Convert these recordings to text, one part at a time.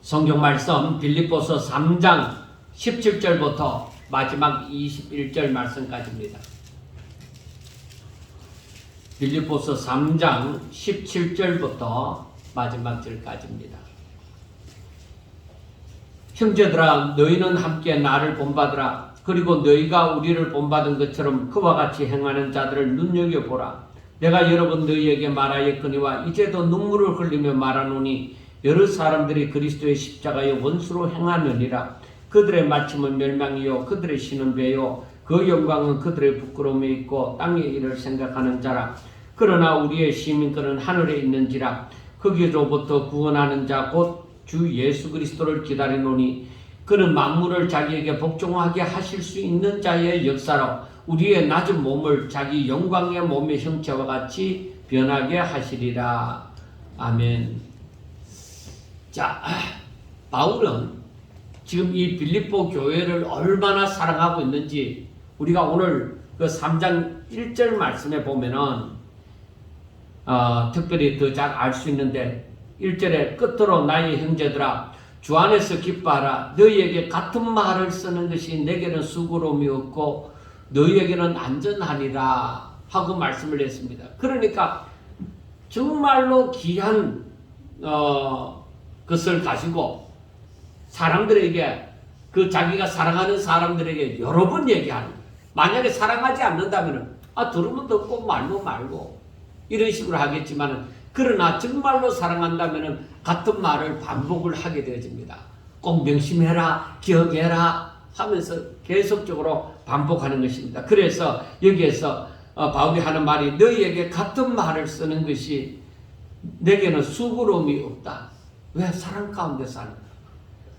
성경 말씀 빌립보서 3장 17절부터 마지막 21절 말씀까지입니다. 빌립보서 3장 17절부터 마지막 절까지입니다. 형제들아, 너희는 함께 나를 본받으라. 그리고 너희가 우리를 본받은 것처럼 그와 같이 행하는 자들을 눈여겨보라. 내가 여러 번 너희에게 말하였거니와 이제도 눈물을 흘리며 말하노니 여러 사람들이 그리스도의 십자가의 원수로 행하느니라. 그들의 마침은 멸망이요 그들의 신은 배요 그 영광은 그들의 부끄러움에 있고 땅의 일을 생각하는 자라. 그러나 우리의 시민권은 하늘에 있는지라. 거기로부터 구원하는 자 곧 주 예수 그리스도를 기다리노니 그는 만물을 자기에게 복종하게 하실 수 있는 자의 역사로 우리의 낮은 몸을 자기 영광의 몸의 형체와 같이 변하게 하시리라. 아멘. 자, 바울은 지금 이 빌립보 교회를 얼마나 사랑하고 있는지 우리가 오늘 그 3장 1절 말씀에 보면은 특별히 더 잘 알 수 있는데 1절에 끝으로 나의 형제들아 주 안에서 기뻐하라. 너희에게 같은 말을 쓰는 것이 내게는 수고로움이 없고 너희에게는 안전하니라 하고 말씀을 했습니다. 그러니까 정말로 귀한 것을 가지고 사람들에게 그 자기가 사랑하는 사람들에게 여러 번 얘기하는 거예요. 만약에 사랑하지 않는다면 들으면 듣고 말고 말고 이런 식으로 하겠지만 그러나 정말로 사랑한다면 같은 말을 반복을 하게 되어집니다. 꼭 명심해라, 기억해라 하면서 계속적으로 반복하는 것입니다. 그래서 여기에서 바울이 하는 말이 너희에게 같은 말을 쓰는 것이 내게는 수고로움이 없다. 왜? 사랑 가운데 사는 거야.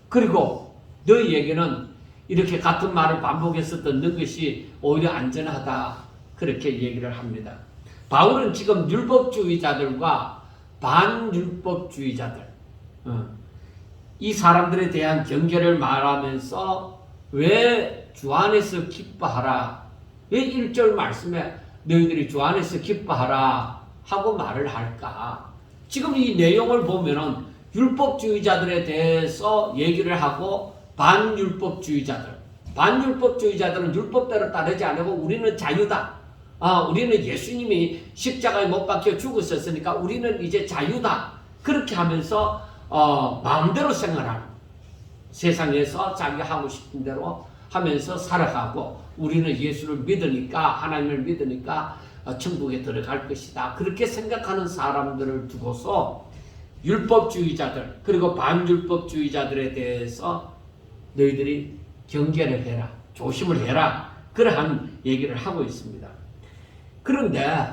그리고 너희에게는 이렇게 같은 말을 반복해서 듣는 것이 오히려 안전하다. 그렇게 얘기를 합니다. 바울은 지금 율법주의자들과 반율법주의자들 이 사람들에 대한 경계를 말하면서 왜 주 안에서 기뻐하라, 왜 1절 말씀에 너희들이 주 안에서 기뻐하라 하고 말을 할까? 지금 이 내용을 보면은 율법주의자들에 대해서 얘기를 하고 반율법주의자들은 율법대로 따르지 않고 우리는 자유다. 우리는 예수님이 십자가에 못 박혀 죽으셨으니까 우리는 이제 자유다. 그렇게 하면서 마음대로 생활하는, 세상에서 자기 하고 싶은 대로 하면서 살아가고 우리는 예수를 믿으니까, 하나님을 믿으니까 천국에 들어갈 것이다. 그렇게 생각하는 사람들을 두고서 율법주의자들 그리고 반율법주의자들에 대해서 너희들이 경계를 해라, 조심을 해라, 그러한 얘기를 하고 있습니다. 그런데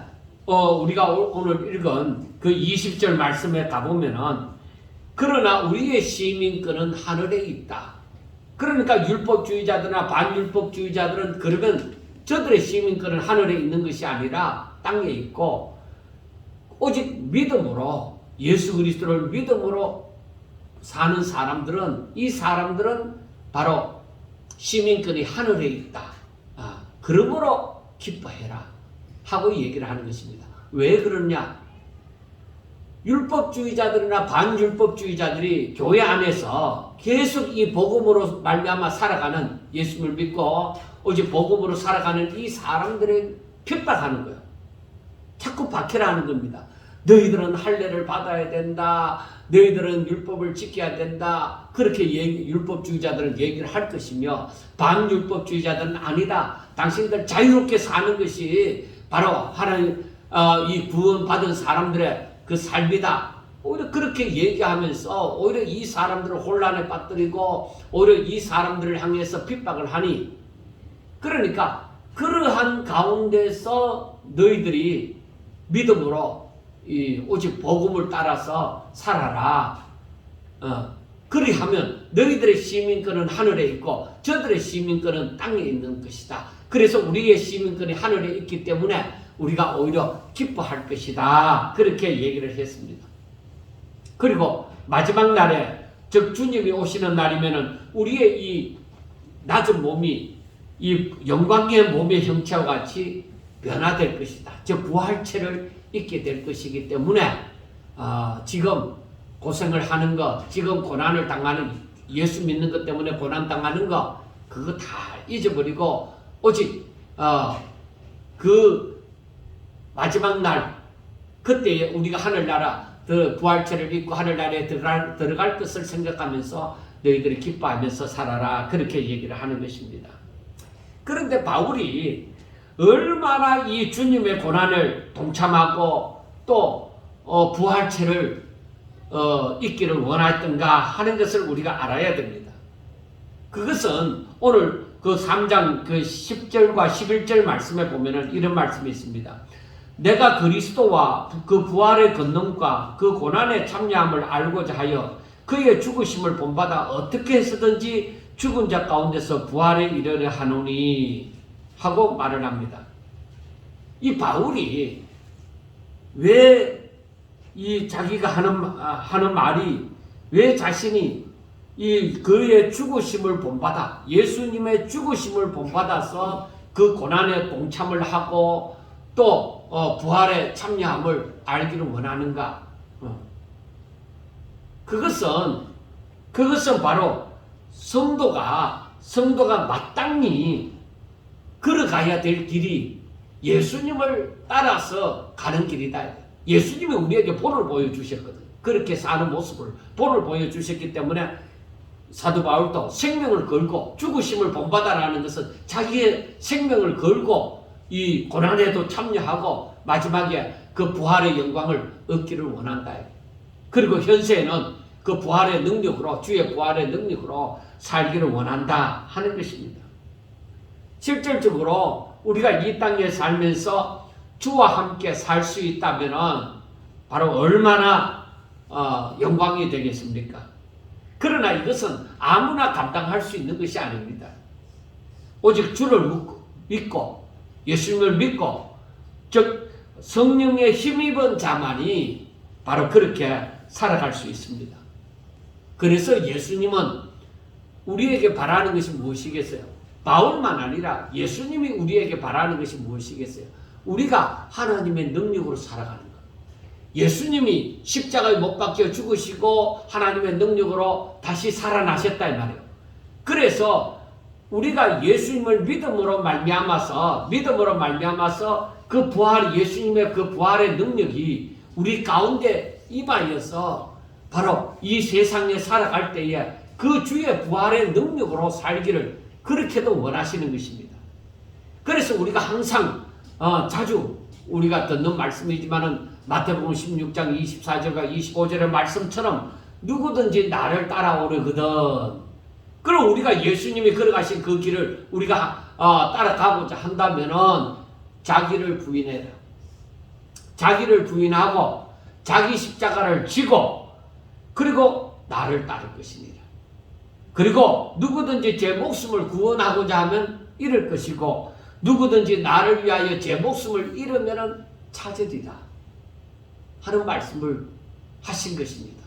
우리가 오늘 읽은 그 20절 말씀에 가보면은 그러나 우리의 시민권은 하늘에 있다. 그러니까 율법주의자들이나 반율법주의자들은 그러면 저들의 시민권은 하늘에 있는 것이 아니라 땅에 있고 오직 믿음으로 예수 그리스도를 믿음으로 사는 사람들은, 이 사람들은 바로 시민권이 하늘에 있다. 그러므로 기뻐해라 하고 얘기를 하는 것입니다. 왜 그러냐? 율법주의자들이나 반율법주의자들이 교회 안에서 계속 이 복음으로 말미암아 살아가는, 예수를 믿고 오직 복음으로 살아가는 이 사람들을 핍박하는 거예요. 자꾸 박해라는 겁니다. 너희들은 할례를 받아야 된다. 너희들은 율법을 지켜야 된다. 그렇게 율법주의자들은 얘기를 할 것이며 반율법주의자들은 아니다. 당신들 자유롭게 사는 것이 바로 하나님 이 구원받은 사람들의 그 삶이다. 오히려 그렇게 얘기하면서 오히려 이 사람들을 혼란에 빠뜨리고 오히려 이 사람들을 향해서 핍박을 하니, 그러니까 그러한 가운데서 너희들이 믿음으로 오직 복음을 따라서 살아라. 그리하면 너희들의 시민권은 하늘에 있고 저들의 시민권은 땅에 있는 것이다. 그래서 우리의 시민권이 하늘에 있기 때문에 우리가 오히려 기뻐할 것이다. 그렇게 얘기를 했습니다. 그리고 마지막 날에, 즉 주님이 오시는 날이면은 우리의 이 낮은 몸이 이 영광의 몸의 형체와 같이 변화될 것이다. 즉 부활체를 있게 될 것이기 때문에 지금 고생을 하는 거, 지금 고난을 당하는, 예수 믿는 것 때문에 고난 당하는 거, 그거 다 잊어버리고 오직 그 마지막 날, 그때 우리가 하늘나라 부활체를 입고 하늘나라에 들어갈 것을 생각하면서 너희들이 기뻐하면서 살아라, 그렇게 얘기를 하는 것입니다. 그런데 바울이 얼마나 이 주님의 고난을 동참하고 또 부활체를 있기를 원했던가 하는 것을 우리가 알아야 됩니다. 그것은 오늘 그 3장 그 10절과 11절 말씀에 보면은 이런 말씀이 있습니다. 내가 그리스도와 그 부활의 권능과 그 고난에 참여함을 알고자 하여 그의 죽으심을 본받아 어떻게 해서든지 죽은 자 가운데서 부활에 이르려 하노니 하고 말을 합니다. 이 바울이 왜 이 자기가 하는 말이 왜 자신이 이 그의 죽으심을 본받아, 예수님의 죽으심을 본받아서 그 고난에 동참을 하고 또 부활에 참여함을 알기를 원하는가? 그것은 바로 성도가 마땅히 걸어가야 될 길이 예수님을 따라서 가는 길이다. 예수님이 우리에게 본을 보여주셨거든. 그렇게 사는 모습을 본을 보여주셨기 때문에 사도 바울도 생명을 걸고 죽으심을 본받아라는 것은 자기의 생명을 걸고 이 고난에도 참여하고 마지막에 그 부활의 영광을 얻기를 원한다. 그리고 현세에는 그 부활의 능력으로, 주의 부활의 능력으로 살기를 원한다 하는 것입니다. 실질적으로 우리가 이 땅에 살면서 주와 함께 살 수 있다면 바로 얼마나 영광이 되겠습니까? 그러나 이것은 아무나 감당할 수 있는 것이 아닙니다. 오직 주를 믿고 예수님을 믿고 즉 성령의 힘입은 자만이 바로 그렇게 살아갈 수 있습니다. 그래서 예수님은 우리에게 바라는 것이 무엇이겠어요? 바울만 아니라 예수님이 우리에게 바라는 것이 무엇이겠어요? 우리가 하나님의 능력으로 살아가는 것. 예수님이 십자가에 못 박혀 죽으시고 하나님의 능력으로 다시 살아나셨다 이 말이에요. 그래서 우리가 예수님을 믿음으로 말미암아서 그 부활, 예수님의 그 부활의 능력이 우리 가운데 임하여서 바로 이 세상에 살아갈 때에 그 주의 부활의 능력으로 살기를 그렇게도 원하시는 것입니다. 그래서 우리가 항상 자주 우리가 듣는 말씀이지만은 마태복음 16장 24절과 25절의 말씀처럼 누구든지 나를 따라오려거든. 그럼 우리가 예수님이 걸어가신 그 길을 우리가 따라가고자 한다면은 자기를 부인해라. 자기를 부인하고 자기 십자가를 지고 그리고 나를 따를 것이니라. 그리고 누구든지 제 목숨을 구원하고자 하면 잃을 것이고 누구든지 나를 위하여 제 목숨을 잃으면 찾으리라 하는 말씀을 하신 것입니다.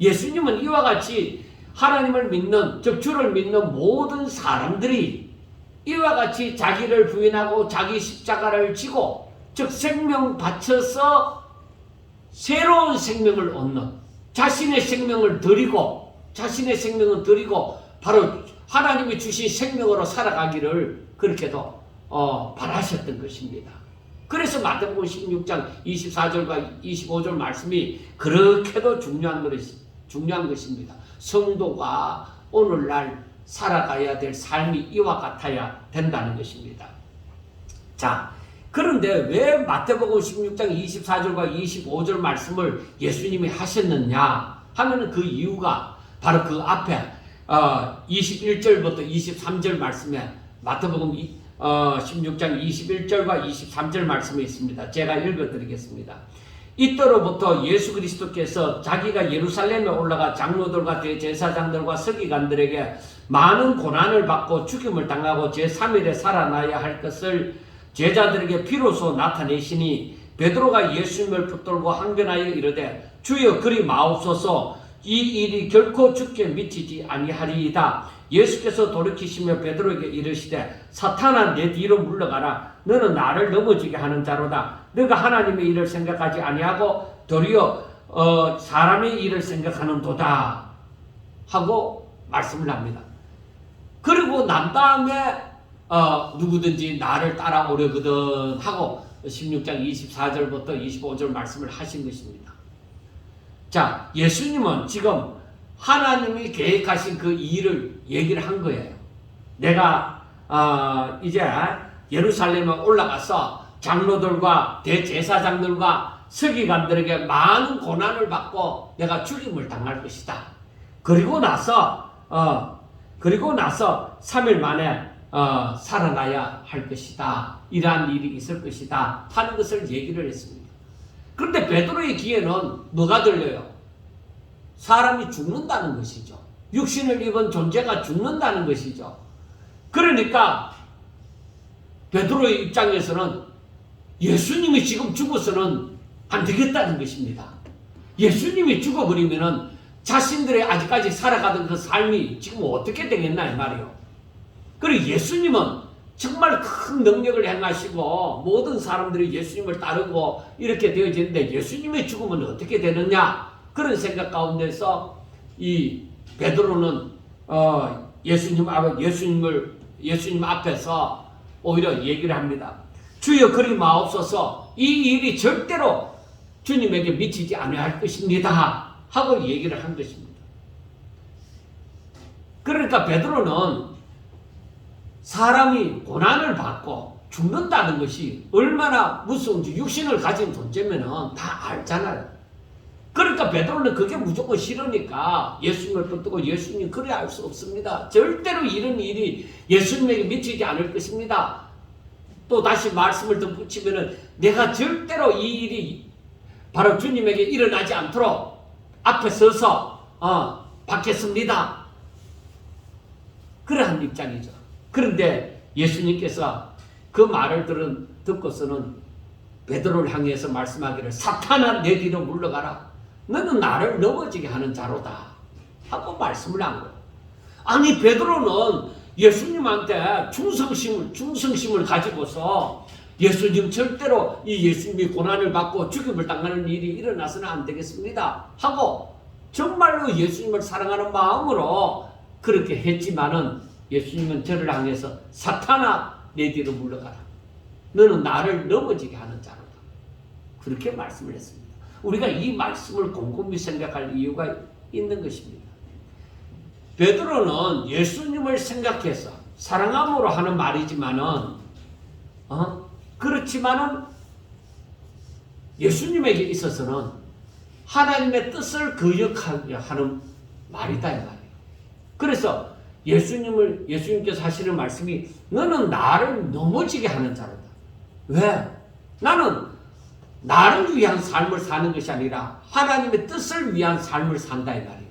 예수님은 이와 같이 하나님을 믿는, 즉 주를 믿는 모든 사람들이 이와 같이 자기를 부인하고 자기 십자가를 지고 즉 생명 바쳐서 새로운 생명을 얻는, 자신의 생명을 드리고 바로 하나님이 주신 생명으로 살아가기를 그렇게도 바라셨던 것입니다. 그래서 마태복음 16장 24절과 25절 말씀이 그렇게도 중요한 것입니다. 성도가 오늘날 살아가야 될 삶이 이와 같아야 된다는 것입니다. 자, 그런데 왜 마태복음 16장 24절과 25절 말씀을 예수님이 하셨느냐 하면 그 이유가 바로 그 앞에 21절부터 23절 말씀에 마태복음 16장 21절과 23절 말씀이 있습니다. 제가 읽어드리겠습니다. 이때로부터 예수 그리스도께서 자기가 예루살렘에 올라가 장로들과 대제사장들과 서기관들에게 많은 고난을 받고 죽임을 당하고 제3일에 살아나야 할 것을 제자들에게 비로소 나타내시니 베드로가 예수님을 붙들고 항변하여 이르되 주여 그리 마옵소서 이 일이 결코 죽게 미치지 아니하리이다. 예수께서 돌이키시며 베드로에게 이르시되 사탄아 내 뒤로 물러가라. 너는 나를 넘어지게 하는 자로다. 너가 하나님의 일을 생각하지 아니하고 도리어 사람의 일을 생각하는 도다 하고 말씀을 합니다. 그리고 난 다음에 누구든지 나를 따라오려거든 하고 16장 24절부터 25절 말씀을 하신 것입니다. 자, 예수님은 지금 하나님이 계획하신 그 일을 얘기를 한 거예요. 내가 이제 예루살렘에 올라가서 장로들과 대제사장들과 서기관들에게 많은 고난을 받고 내가 죽임을 당할 것이다. 그리고 나서 3일 만에 살아나야 할 것이다. 이러한 일이 있을 것이다 하는 것을 얘기를 했습니다. 그런데 베드로의 귀에는 뭐가 들려요? 사람이 죽는다는 것이죠. 육신을 입은 존재가 죽는다는 것이죠. 그러니까 베드로의 입장에서는 예수님이 지금 죽어서는 안 되겠다는 것입니다. 예수님이 죽어버리면은 자신들의 아직까지 살아가던 그 삶이 지금 어떻게 되겠나 이 말이에요. 그리고 예수님은 정말 큰 능력을 행하시고 모든 사람들이 예수님을 따르고 이렇게 되어지는데 예수님의 죽음은 어떻게 되느냐 그런 생각 가운데서 이 베드로는 예수님 앞에서 오히려 얘기를 합니다. 주여 그리 마옵소서 이 일이 절대로 주님에게 미치지 않을 것입니다 하고 얘기를 한 것입니다. 그러니까 베드로는 사람이 고난을 받고 죽는다는 것이 얼마나 무서운지 육신을 가진 존재면은 다 알잖아요. 그러니까 베드로는 그게 무조건 싫으니까 예수님을 붙들고 예수님 그래 할 수 없습니다. 절대로 이런 일이 예수님에게 미치지 않을 것입니다. 또 다시 말씀을 덧붙이면은 내가 절대로 이 일이 바로 주님에게 일어나지 않도록 앞에 서서 받겠습니다. 그러한 입장이죠. 그런데 예수님께서 그 말을 듣고서는 베드로를 향해서 말씀하기를 사탄아 내 뒤로 물러가라. 너는 나를 넘어지게 하는 자로다 하고 말씀을 한 거예요. 아니 베드로는 예수님한테 충성심을 가지고서 예수님 절대로 이 예수님이 고난을 받고 죽임을 당하는 일이 일어나서는 안 되겠습니다 하고 정말로 예수님을 사랑하는 마음으로 그렇게 했지만은 예수님은 저를 향해서 사탄아 내 뒤로 물러가라. 너는 나를 넘어지게 하는 자로다. 그렇게 말씀을 했습니다. 우리가 이 말씀을 곰곰이 생각할 이유가 있는 것입니다. 베드로는 예수님을 생각해서 사랑함으로 하는 말이지만은 그렇지만은 예수님에게 있어서는 하나님의 뜻을 거역하게 하는 말이다 이 말이에요. 그래서 예수님께서 하시는 말씀이 너는 나를 넘어지게 하는 자로다. 왜? 나는 나를 위한 삶을 사는 것이 아니라 하나님의 뜻을 위한 삶을 산다 이 말이에요.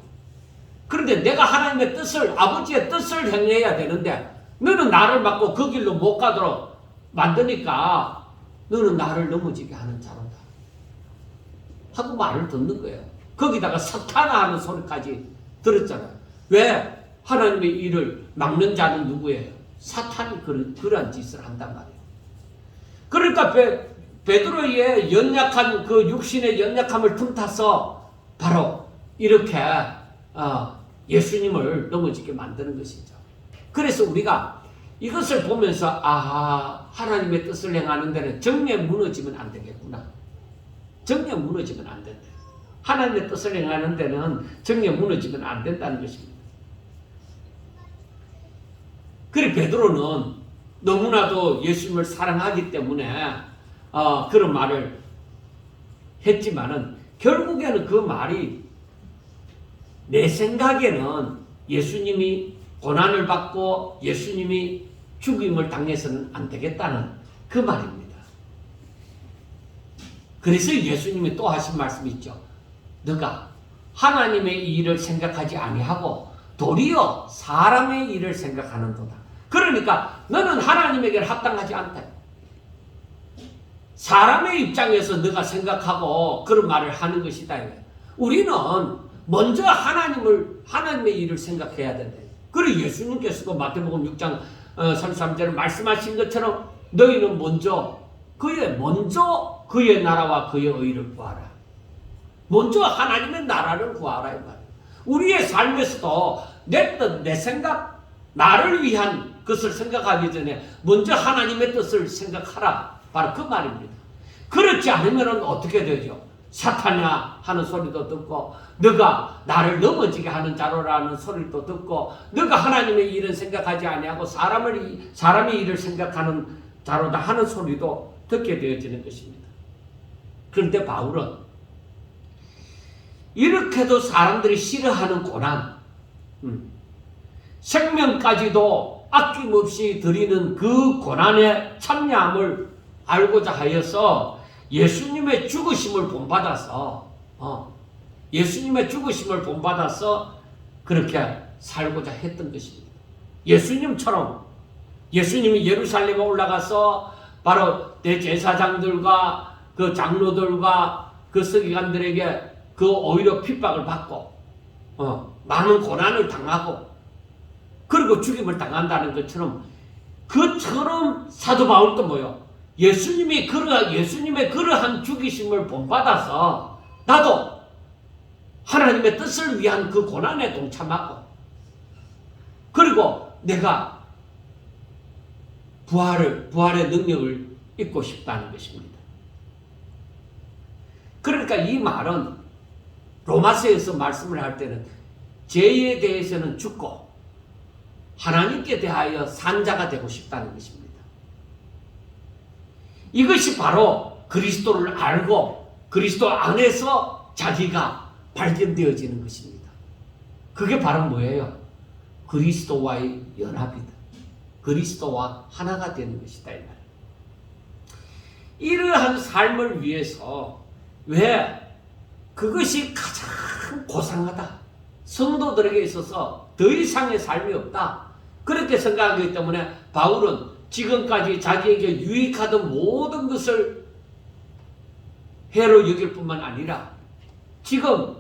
그런데 내가 하나님의 뜻을 아버지의 뜻을 행해야 되는데 너는 나를 막고 그 길로 못 가도록 만드니까 너는 나를 넘어지게 하는 자로다 하고 말을 듣는 거예요. 거기다가 사탄아 하는 소리까지 들었잖아요. 왜? 하나님의 일을 막는 자는 누구예요? 사탄이 그런 짓을 한단 말이에요. 그러니까 베드로의 연약한 그 육신의 연약함을 틈타서 바로 이렇게 예수님을 넘어지게 만드는 것이죠. 그래서 우리가 이것을 보면서 하나님의 뜻을 행하는 데는 정례 무너지면 안 되겠구나. 정례 무너지면 안 된다. 하나님의 뜻을 행하는 데는 정례 무너지면 안 된다는 것입니다. 그리고 베드로는 너무나도 예수님을 사랑하기 때문에 그런 말을 했지만은 결국에는 그 말이 내 생각에는 예수님이 고난을 받고 예수님이 죽임을 당해서는 안 되겠다는 그 말입니다. 그래서 예수님이 또 하신 말씀이 있죠. 너가 하나님의 일을 생각하지 아니하고 도리어 사람의 일을 생각하는도다. 그러니까 너는 하나님에게 합당하지 않다. 사람의 입장에서 너가 생각하고 그런 말을 하는 것이다. 우리는 먼저 하나님의 일을 생각해야 된다. 그리고 예수님께서도 마태복음 6장 33절에 말씀하신 것처럼 너희는 먼저 그의 나라와 그의 의를 구하라. 먼저 하나님의 나라를 구하라 이 말이에요. 우리의 삶에서도 내 뜻, 내 생각, 나를 위한 것을 생각하기 전에 먼저 하나님의 뜻을 생각하라. 바로 그 말입니다. 그렇지 않으면 어떻게 되죠? 사탄이야 하는 소리도 듣고, 너가 나를 넘어지게 하는 자로라는 소리도 듣고, 너가 하나님의 일은 생각하지 아니하고 사람의 일을 생각하는 자로다 하는 소리도 듣게 되어지는 것입니다. 그런데 바울은 이렇게도 사람들이 싫어하는 고난, 생명까지도 아낌없이 드리는 그 고난의 참여함을 알고자 하여서 예수님의 죽으심을 본받아서 예수님의 죽으심을 본받아서 그렇게 살고자 했던 것입니다. 예수님처럼 예수님이 예루살렘에 올라가서 바로 대제사장들과 그 장로들과 그 서기관들에게 그 오히려 핍박을 받고 많은 고난을 당하고 그리고 죽임을 당한다는 것처럼 그처럼 사도 바울도 뭐요? 예수님의 그러한 죽이심을 본받아서 나도 하나님의 뜻을 위한 그 고난에 동참하고 그리고 내가 부활의 능력을 입고 싶다는 것입니다. 그러니까 이 말은 로마서에서 말씀을 할 때는 죄에 대해서는 죽고 하나님께 대하여 산 자가 되고 싶다는 것입니다. 이것이 바로 그리스도를 알고 그리스도 안에서 자기가 발견되어지는 것입니다. 그게 바로 뭐예요? 그리스도와의 연합이다. 그리스도와 하나가 되는 것이다. 이 말이에요. 이러한 삶을 위해서 왜 그것이 가장 고상하다. 성도들에게 있어서 더 이상의 삶이 없다. 그렇게 생각하기 때문에 바울은 지금까지 자기에게 유익하던 모든 것을 해로 여길 뿐만 아니라 지금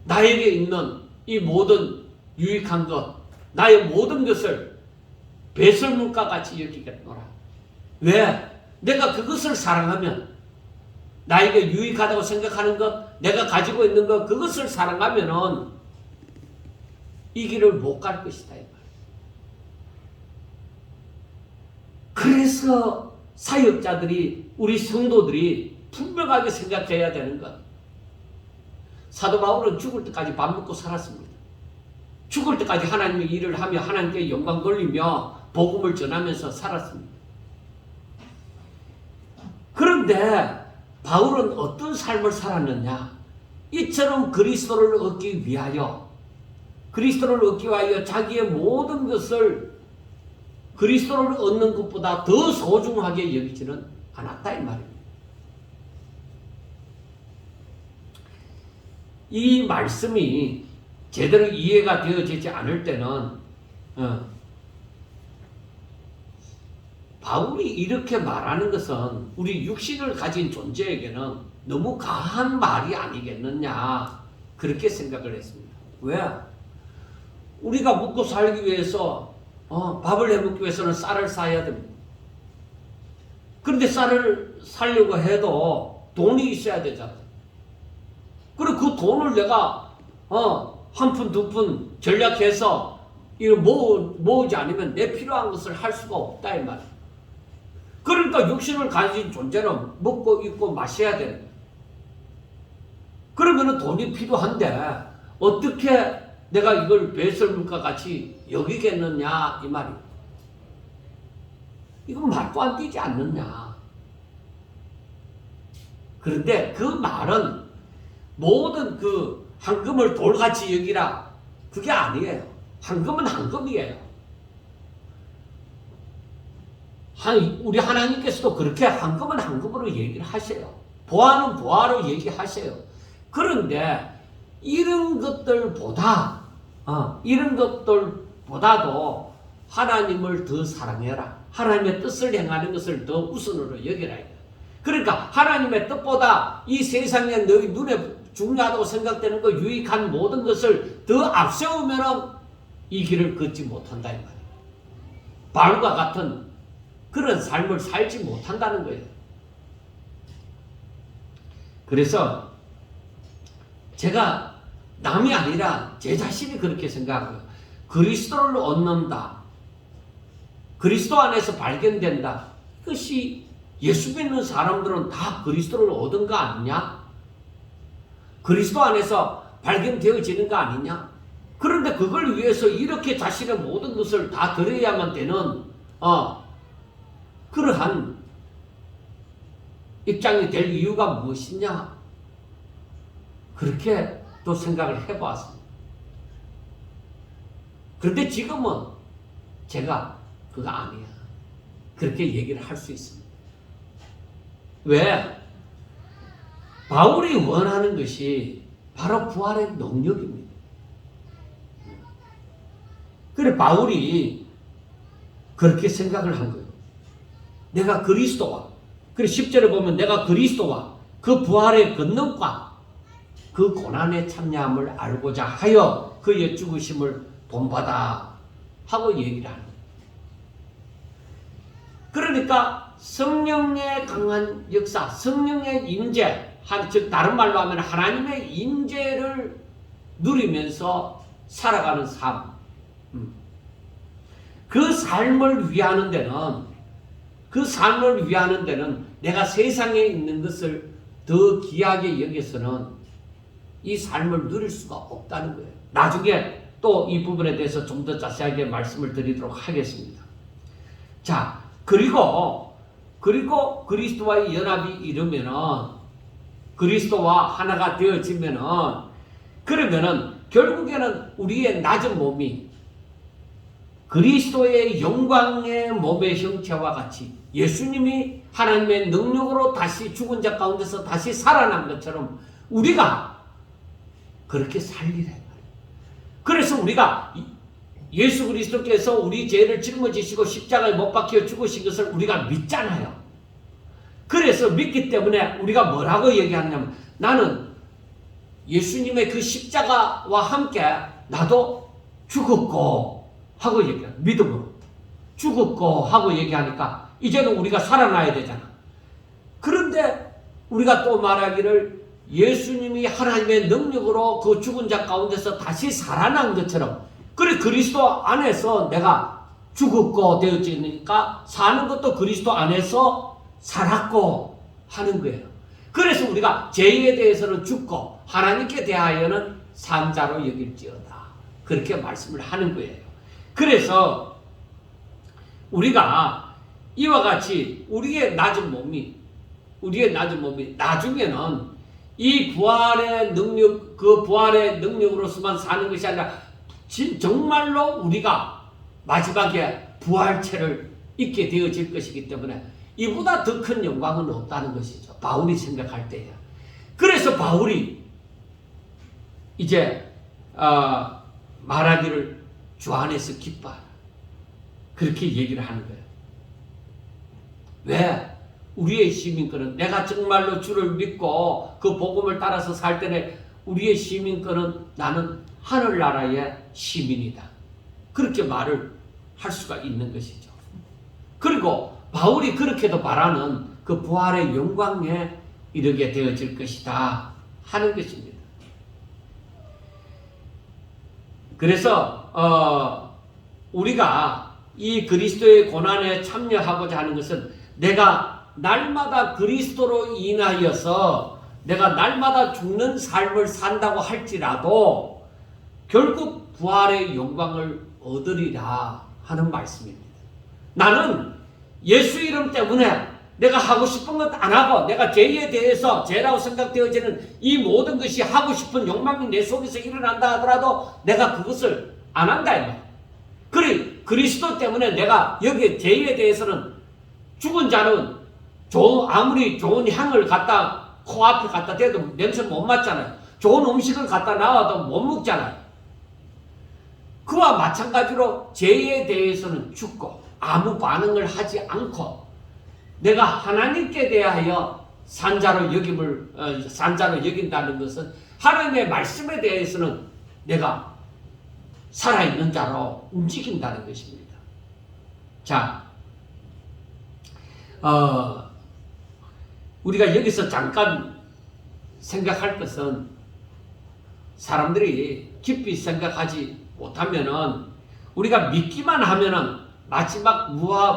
나에게 있는 이 모든 유익한 것, 나의 모든 것을 배설물과 같이 여기겠노라. 왜? 내가 그것을 사랑하면 나에게 유익하다고 생각하는 것, 내가 가지고 있는 것, 그것을 사랑하면은 이 길을 못 갈 것이다. 그래서 사역자들이, 우리 성도들이 분명하게 생각해야 되는 것. 사도 바울은 죽을 때까지 밥 먹고 살았습니다. 죽을 때까지 하나님의 일을 하며 하나님께 영광 돌리며 복음을 전하면서 살았습니다. 그런데 바울은 어떤 삶을 살았느냐? 이처럼 그리스도를 얻기 위하여 자기의 모든 것을 그리스도를 얻는 것보다 더 소중하게 여기지는 않았다 이 말입니다. 이 말씀이 제대로 이해가 되어지지 않을 때는 바울이 이렇게 말하는 것은 우리 육신을 가진 존재에게는 너무 과한 말이 아니겠느냐 그렇게 생각을 했습니다. 왜? 우리가 먹고 살기 위해서 밥을 해먹기 위해서는 쌀을 사야 됩니다. 그런데 쌀을 사려고 해도 돈이 있어야 되잖아요. 그리고 그 돈을 내가 한 푼, 두 푼 전략해서 이걸 모으지 않으면 내 필요한 것을 할 수가 없다 이 말이에요. 그러니까 육신을 가진 존재는 먹고 입고 마셔야 되는 거예요. 그러면 돈이 필요한데 어떻게 내가 이걸 배설물과 같이 여기겠느냐 이 말이에요. 이건 말도 안 되지 않느냐. 그런데 그 말은 모든 그 황금을 돌같이 여기라 그게 아니에요. 황금은 황금이에요. 우리 하나님께서도 그렇게 황금은 황금으로 얘기를 하세요. 보화는 보화로 얘기하세요. 그런데 이런 것들보다도 하나님을 더 사랑해라. 하나님의 뜻을 행하는 것을 더 우선으로 여기라. 그러니까 하나님의 뜻보다 이 세상에 너희 눈에 중요하다고 생각되는 거 유익한 모든 것을 더 앞세우면 이 길을 걷지 못한다 이 말이에요. 바울과 같은 그런 삶을 살지 못한다는 거예요. 그래서 제가 남이 아니라 제 자신이 그렇게 생각하고요. 그리스도를 얻는다. 그리스도 안에서 발견된다. 이것이 예수 믿는 사람들은 다 그리스도를 얻은 거 아니냐? 그리스도 안에서 발견되어지는 거 아니냐? 그런데 그걸 위해서 이렇게 자신의 모든 것을 다 드려야만 되는 그러한 입장이 될 이유가 무엇이냐? 그렇게 또 생각을 해보았습니다. 그런데 지금은 제가 그거 아니야. 그렇게 얘기를 할 수 있습니다. 왜? 바울이 원하는 것이 바로 부활의 능력입니다. 그래 바울이 그렇게 생각을 한 거예요. 내가 그리스도와, 그래 10절에 보면 내가 그리스도와 그 부활의 권능과 그 고난에 참여함을 알고자 하여 그의 죽으심을 본받아 하고 얘기를 하는 거예요. 그러니까 성령의 강한 역사, 성령의 임재, 즉 다른 말로 하면 하나님의 임재를 누리면서 살아가는 삶. 그 삶을 위하는 데는 내가 세상에 있는 것을 더 귀하게 여기서는 이 삶을 누릴 수가 없다는 거예요. 나중에 또 이 부분에 대해서 좀 더 자세하게 말씀을 드리도록 하겠습니다. 자, 그리고 그리스도와의 연합이 이르면은, 그리스도와 하나가 되어지면은, 그러면은 결국에는 우리의 낮은 몸이 그리스도의 영광의 몸의 형체와 같이 예수님이 하나님의 능력으로 다시 죽은 자 가운데서 다시 살아난 것처럼 우리가 그렇게 살리래. 그래서 우리가 예수 그리스도께서 우리 죄를 짊어지시고 십자가에 못 박혀 죽으신 것을 우리가 믿잖아요. 그래서 믿기 때문에 우리가 뭐라고 얘기하냐면, 나는 예수님의 그 십자가와 함께 나도 죽었고 하고 얘기해요. 믿음으로 죽었고 하고 얘기하니까 이제는 우리가 살아나야 되잖아. 그런데 우리가 또 말하기를 예수님이 하나님의 능력으로 그 죽은 자 가운데서 다시 살아난 것처럼, 그래 그리스도 안에서 내가 죽었고 되어지니까 사는 것도 그리스도 안에서 살았고 하는 거예요. 그래서 우리가 죄에 대해서는 죽고 하나님께 대하여는 산 자로 여길지어다. 그렇게 말씀을 하는 거예요. 그래서 우리가 이와 같이 우리의 낮은 몸이 나중에는 이 부활의 능력, 그 부활의 능력으로서만 사는 것이 아니라 정말로 우리가 마지막에 부활체를 입게 되어질 것이기 때문에 이보다 더 큰 영광은 없다는 것이죠. 바울이 생각할 때야. 그래서 바울이 이제 말하기를 주 안에서 기뻐하라. 그렇게 얘기를 하는 거예요. 왜? 우리의 시민권은, 내가 정말로 주를 믿고 그 복음을 따라서 살 때는 우리의 시민권은 나는 하늘나라의 시민이다. 그렇게 말을 할 수가 있는 것이죠. 그리고 바울이 그렇게도 말하는 그 부활의 영광에 이르게 되어질 것이다 하는 것입니다. 그래서 우리가 이 그리스도의 고난에 참여하고자 하는 것은, 내가 날마다 그리스도로 인하여서 내가 날마다 죽는 삶을 산다고 할지라도 결국 부활의 영광을 얻으리라 하는 말씀입니다. 나는 예수 이름 때문에 내가 하고 싶은 것 안 하고, 내가 죄에 대해서 죄라고 생각되어지는 이 모든 것이 하고 싶은 욕망이 내 속에서 일어난다 하더라도 내가 그것을 안 한다 이 말. 그래 그리스도 때문에 내가 여기 죄에 대해서는, 죽은 자는 아무리 좋은 향을 갖다 코앞에 갖다 대도 냄새 못 맡잖아요. 좋은 음식을 갖다 놔도 못 먹잖아요. 그와 마찬가지로 죄에 대해서는 죽고 아무 반응을 하지 않고 내가 하나님께 대하여 산자로 여긴다는 것은, 하나님의 말씀에 대해서는 내가 살아있는 자로 움직인다는 것입니다. 자, 우리가 여기서 잠깐 생각할 것은, 사람들이 깊이 생각하지 못하면은 우리가 믿기만 하면은 마지막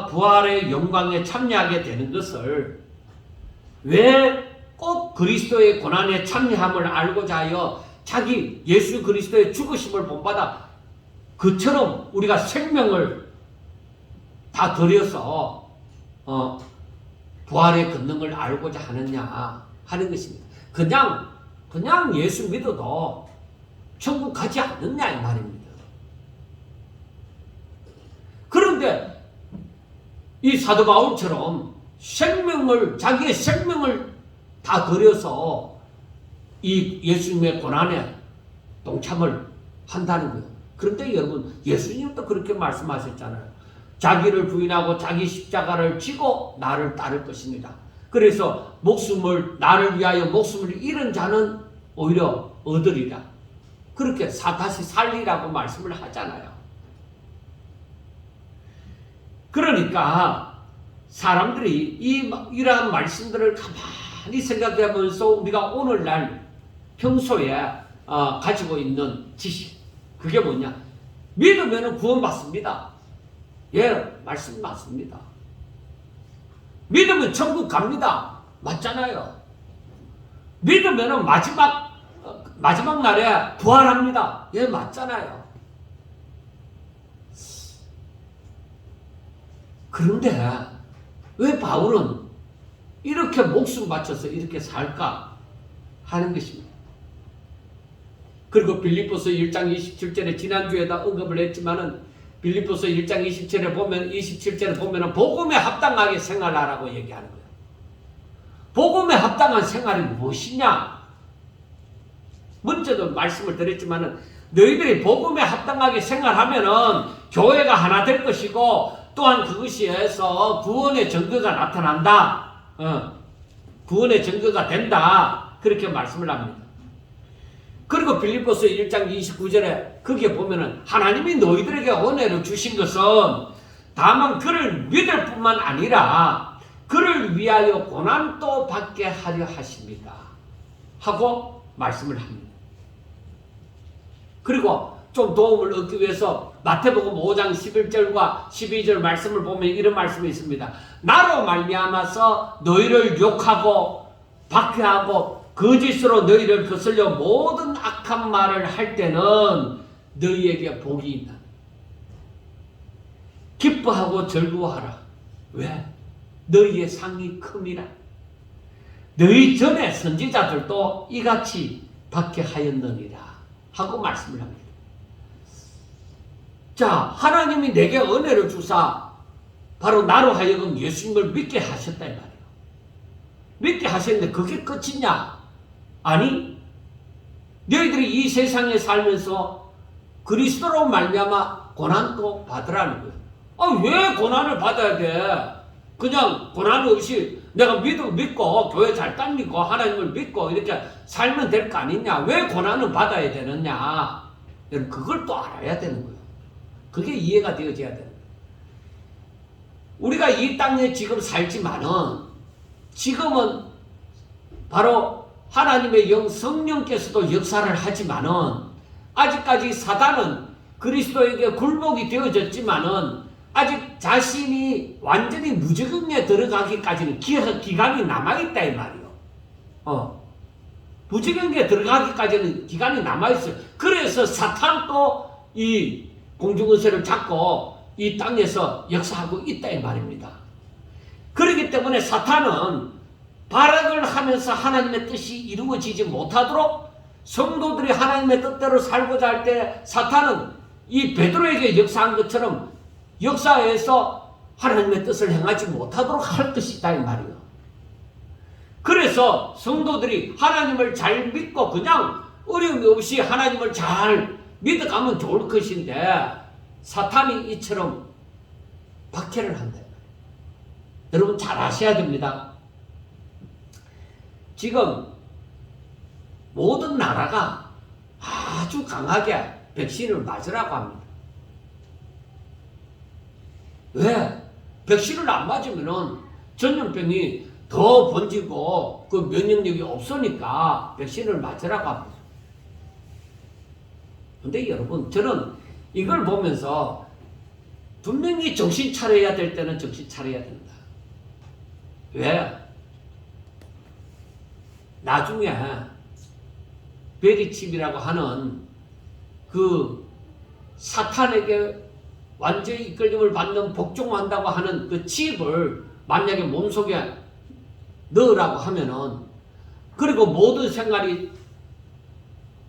부활의 영광에 참여하게 되는 것을 왜 꼭 그리스도의 고난에 참여함을 알고자 하여 자기 예수 그리스도의 죽으심을 본받아 그처럼 우리가 생명을 다 들여서 부활의 권능을 알고자 하느냐 하는 것입니다. 그냥 예수 믿어도 천국 가지 않느냐 이 말입니다. 그런데 이 사도 바울처럼 자기의 생명을 다 들여서 이 예수님의 고난에 동참을 한다는 거예요. 그런데 여러분, 예수님도 그렇게 말씀하셨잖아요. 자기를 부인하고 자기 십자가를 지고 나를 따를 것입니다. 그래서 나를 위하여 목숨을 잃은 자는 오히려 얻으리라. 그렇게 다시 살리라고 말씀을 하잖아요. 그러니까 사람들이 이러한 말씀들을 가만히 생각해보면서 우리가 오늘날 평소에 가지고 있는 지식, 그게 뭐냐? 믿으면 구원받습니다. 예, 말씀 맞습니다. 믿으면 천국 갑니다. 맞잖아요. 믿으면 마지막 날에 부활합니다. 예, 맞잖아요. 그런데 왜 바울은 이렇게 목숨 바쳐서 이렇게 살까 하는 것입니다. 그리고 빌립보서 1장 27절에 지난주에다 언급을 했지만은 빌립보서 1장 27절에 보면은 복음에 합당하게 생활하라고 얘기하는 거예요. 복음에 합당한 생활이 무엇이냐? 먼저도 말씀을 드렸지만은 너희들이 복음에 합당하게 생활하면은 교회가 하나 될 것이고 또한 그것에서 구원의 증거가 나타난다. 구원의 증거가 된다. 그렇게 말씀을 합니다. 그리고 빌립보서 1장 29절에 거기에 보면은 하나님이 너희들에게 은혜를 주신 것은 다만 그를 믿을 뿐만 아니라 그를 위하여 고난도 받게 하려 하십니다. 하고 말씀을 합니다. 그리고 좀 도움을 얻기 위해서 마태복음 5장 11절과 12절 말씀을 보면 이런 말씀이 있습니다. 나로 말미암아서 너희를 욕하고 박해하고 거짓으로 너희를 거슬려 모든 악한 말을 할 때는 너희에게 복이 있다. 기뻐하고 즐거워하라. 왜? 너희의 상이 큼이라. 너희 전에 선지자들도 이같이 박해하였느니라 하고 말씀을 합니다. 자, 하나님이 내게 은혜를 주사 바로 나로 하여금 예수님을 믿게 하셨다 이 말이에요. 믿게 하셨는데 그게 끝이냐? 아니, 너희들이 이 세상에 살면서 그리스도로 말미암아 고난도 받으라는 거예요. 왜 고난을 받아야 돼? 그냥 고난 없이 내가 믿고 교회 잘 다니고 하나님을 믿고 이렇게 살면 될 거 아니냐? 왜 고난을 받아야 되느냐? 여러분, 그걸 또 알아야 되는 거예요. 그게 이해가 되어져야 되는 거예요. 우리가 이 땅에 지금 살지만은 지금은 바로 하나님의 영 성령께서도 역사를 하지만은 아직까지 사단은 그리스도에게 굴복이 되어졌지만은 아직 자신이 완전히 무적응에 들어가기까지는 기간이 남아있다 이 말이에요. 무적응에 들어가기까지는 기간이 남아있어요. 그래서 사탄도 이 공중은세를 잡고 이 땅에서 역사하고 있다 이 말입니다. 그렇기 때문에 사탄은 발악을 하면서 하나님의 뜻이 이루어지지 못하도록 성도들이 하나님의 뜻대로 살고자 할 때 사탄은 이 베드로에게 역사한 것처럼 역사에서 하나님의 뜻을 행하지 못하도록 할 것이다 이 말이에요. 그래서 성도들이 하나님을 잘 믿고 그냥 어려움이 없이 하나님을 잘 믿어가면 좋을 것인데 사탄이 이처럼 박해를 한다. 여러분 잘 아셔야 됩니다. 지금 모든 나라가 아주 강하게 백신을 맞으라고 합니다. 왜? 백신을 안 맞으면 전염병이 더 번지고 그 면역력이 없으니까 백신을 맞으라고 합니다. 근데 여러분, 저는 이걸 보면서 분명히 정신 차려야 될 때는 정신 차려야 된다. 왜? 나중에 베리칩이라고 하는 그 사탄에게 완전히 이끌림을 받는 복종한다고 하는 그 칩을 만약에 몸속에 넣으라고 하면은, 그리고 모든 생활이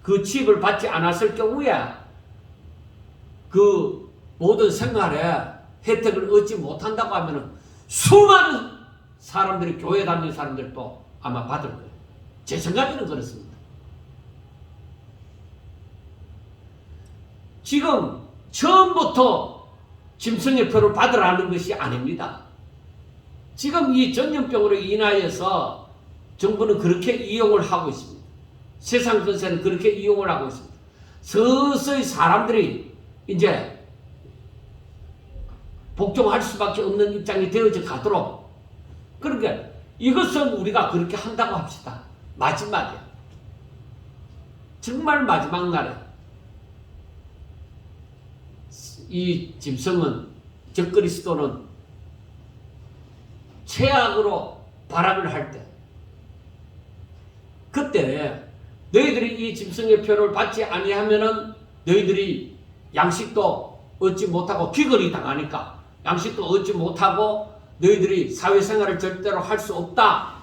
그 칩을 받지 않았을 경우에 그 모든 생활에 혜택을 얻지 못한다고 하면은 수많은 사람들이, 교회 다니는 사람들도 아마 받을 거예요. 제 생각에는 그렇습니다. 지금 처음부터 짐승의 표를 받으라는 것이 아닙니다. 지금 이 전염병으로 인하여서 정부는 그렇게 이용을 하고 있습니다. 세상 전체는 그렇게 이용을 하고 있습니다. 서서히 사람들이 이제 복종할 수밖에 없는 입장이 되어져 가도록, 그러니까 이것은 우리가 그렇게 한다고 합시다. 마지막에, 정말 마지막 날에 이 짐승은, 적그리스도는 최악으로 발악을 할 때, 그때 너희들이 이 짐승의 표를 받지 아니하면은 너희들이 양식도 얻지 못하고, 귀걸이 당하니까 양식도 얻지 못하고 너희들이 사회생활을 절대로 할 수 없다.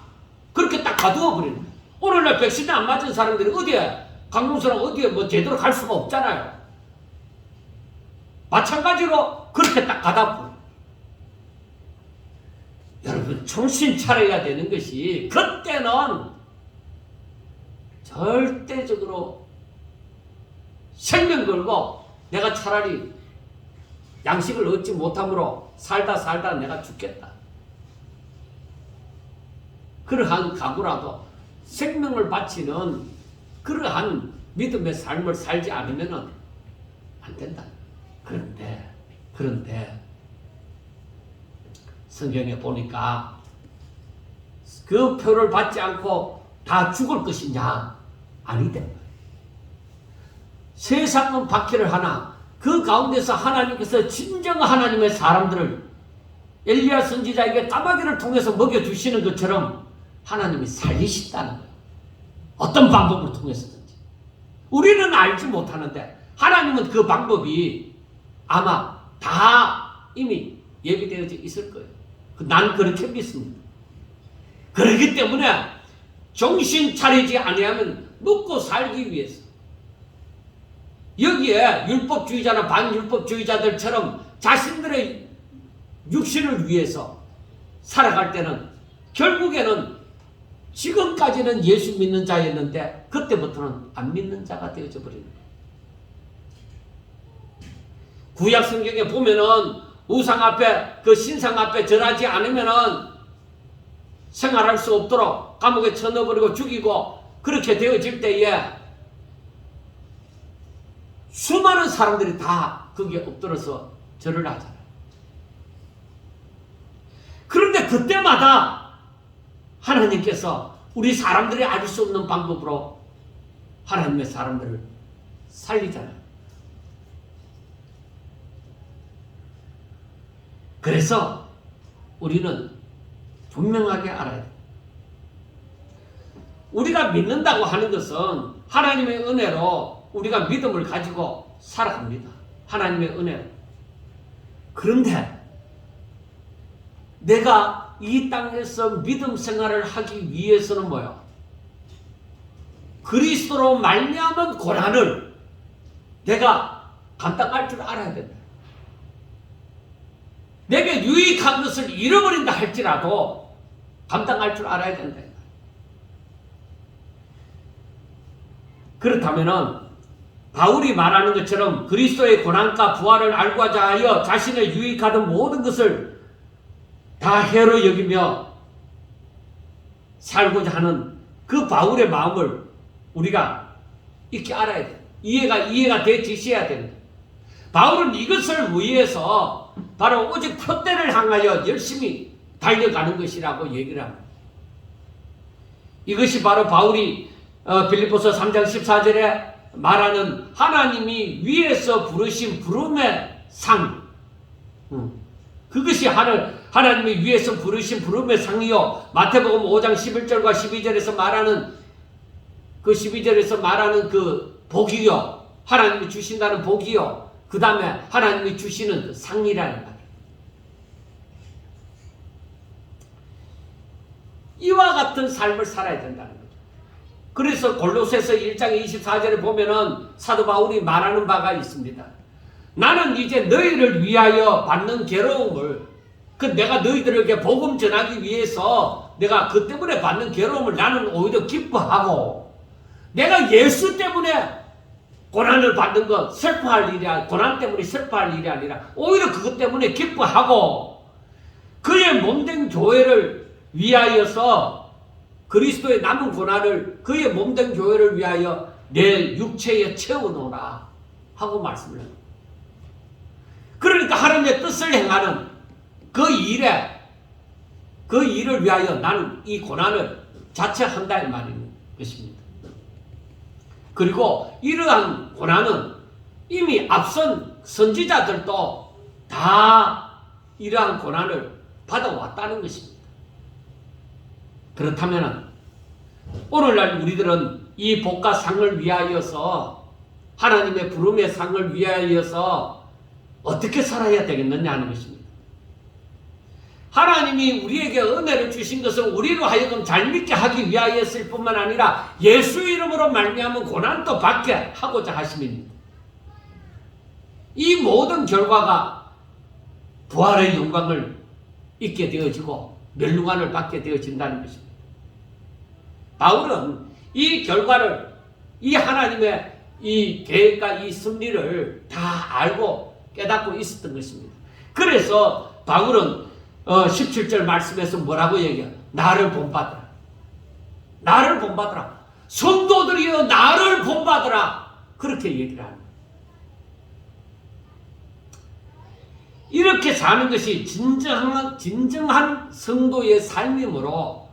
그렇게 딱 가두어 버리는 거예요. 오늘날 백신이 안 맞은 사람들이 어디에, 강동수랑 어디에 뭐 제대로 갈 수가 없잖아요. 마찬가지로 그렇게 딱 가다. 여러분, 정신 차려야 되는 것이, 그때는 절대적으로 생명 걸고 내가 차라리 양식을 얻지 못함으로 살다 내가 죽겠다. 그러한 각오라도 생명을 바치는 그러한 믿음의 삶을 살지 않으면 안 된다. 그런데 성경에 보니까 그 표를 받지 않고 다 죽을 것이냐? 아니다. 세상은 박해를 하나 그 가운데서 하나님께서 진정 하나님의 사람들을 엘리야 선지자에게 까마귀를 통해서 먹여주시는 것처럼 하나님이 살리신다는 거예요. 어떤 방법을 통해서든지. 우리는 알지 못하는데 하나님은 그 방법이 아마 다 이미 예비되어져 있을 거예요. 난 그렇게 믿습니다. 그렇기 때문에 정신 차리지 아니하면 먹고 살기 위해서, 여기에 율법주의자나 반율법주의자들처럼 자신들의 육신을 위해서 살아갈 때는 결국에는 지금까지는 예수 믿는 자였는데 그때부터는 안 믿는 자가 되어져 버리는 거예요. 구약 성경에 보면은 우상 앞에, 그 신상 앞에 절하지 않으면은 생활할 수 없도록 감옥에 쳐넣어버리고 죽이고 그렇게 되어질 때에 수많은 사람들이 다 거기에 엎드려서 절을 하잖아요. 그런데 그때마다 하나님께서 우리 사람들이 알 수 없는 방법으로 하나님의 사람들을 살리잖아요. 그래서 우리는 분명하게 알아야 돼. 우리가 믿는다고 하는 것은 하나님의 은혜로 우리가 믿음을 가지고 살아갑니다. 하나님의 은혜로. 그런데 내가 이 땅에서 믿음 생활을 하기 위해서는 뭐예요? 그리스도로 말미암은 고난을 내가 감당할 줄 알아야 된다. 내게 유익한 것을 잃어버린다 할지라도 감당할 줄 알아야 된다. 그렇다면은 바울이 말하는 것처럼 그리스도의 고난과 부활을 알고자 하여 자신의 유익하던 모든 것을 다 해로 여기며 살고자 하는 그 바울의 마음을 우리가 이렇게 알아야 돼. 이해가 되지셔야 된다. 바울은 이것을 위해서 바로 오직 표대를 향하여 열심히 달려가는 것이라고 얘기를 합니다. 이것이 바로 바울이 빌립보서 3장 14절에 말하는 하나님이 위에서 부르신 부름의 상. 그것이 하나님이 위에서 부르신 부름의 상이요. 마태복음 5장 11절과 12절에서 말하는 그 12절에서 말하는 그 복이요. 하나님이 주신다는 복이요. 그 다음에 하나님이 주시는 그 상이라는 말이에요. 이와 같은 삶을 살아야 된다는 거죠. 그래서 골로새서 1장 24절에 보면은 사도 바울이 말하는 바가 있습니다. 나는 이제 너희를 위하여 받는 괴로움을, 내가 너희들에게 복음 전하기 위해서 내가 그 때문에 받는 괴로움을 나는 오히려 기뻐하고, 내가 예수 때문에 고난을 받는 것, 슬퍼할 일이 아니라, 고난 때문에 슬퍼할 일이 아니라 오히려 그것 때문에 기뻐하고, 그의 몸된 교회를 위하여서 그리스도의 남은 고난을, 그의 몸된 교회를 위하여 내 육체에 채워놓으라 하고 말씀을 합니다. 그러니까 하나님의 뜻을 행하는 그 일을 위하여 나는 이 고난을 자처한다 이 말인 것입니다. 그리고 이러한 고난은 이미 앞선 선지자들도 다 이러한 고난을 받아왔다는 것입니다. 그렇다면 오늘날 우리들은 이 복과 상을 위하여서, 하나님의 부름의 상을 위하여서 어떻게 살아야 되겠느냐 하는 것입니다. 하나님이 우리에게 은혜를 주신 것은 우리로 하여금 잘 믿게 하기 위하였을 뿐만 아니라 예수 이름으로 말미암은 고난도 받게 하고자 하심입니다. 이 모든 결과가 부활의 영광을 잊게 되어지고 멸류관을 받게 되어진다는 것입니다. 바울은 이 결과를, 이 하나님의 이 계획과 이 섭리를 다 알고 깨닫고 있었던 것입니다. 그래서 바울은 17절 말씀에서 뭐라고 얘기해요? 나를 본받으라. 나를 본받으라. 성도들이여 나를 본받으라. 그렇게 얘기를 합니다. 이렇게 사는 것이 진정한 성도의 삶이므로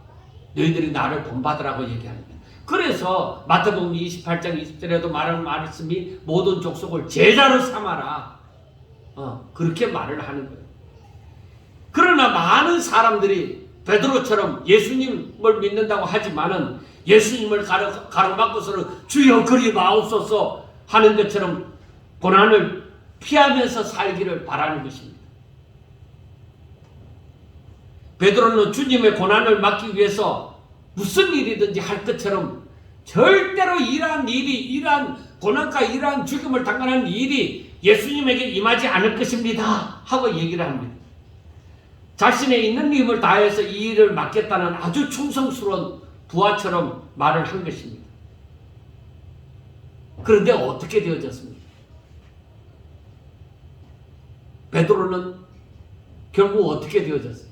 너희들이 나를 본받으라고 얘기합니다. 그래서 마태복음 28장 20절에도 말하는 말씀이 모든 족속을 제자로 삼아라. 그렇게 말을 하는 거예요. 그러나 많은 사람들이 베드로처럼 예수님을 믿는다고 하지만은 예수님을 가로막고서는 주여 그리 마옵소서 하는 것처럼 고난을 피하면서 살기를 바라는 것입니다. 베드로는 주님의 고난을 막기 위해서 무슨 일이든지 할 것처럼 절대로 이러한 고난과 이러한 죽음을 당하는 일이 예수님에게 임하지 않을 것입니다 하고 얘기를 합니다. 자신의 있는 힘을 다해서 이 일을 맡겠다는 아주 충성스러운 부하처럼 말을 한 것입니다. 그런데 어떻게 되어졌습니까? 베드로는 결국 어떻게 되어졌어요?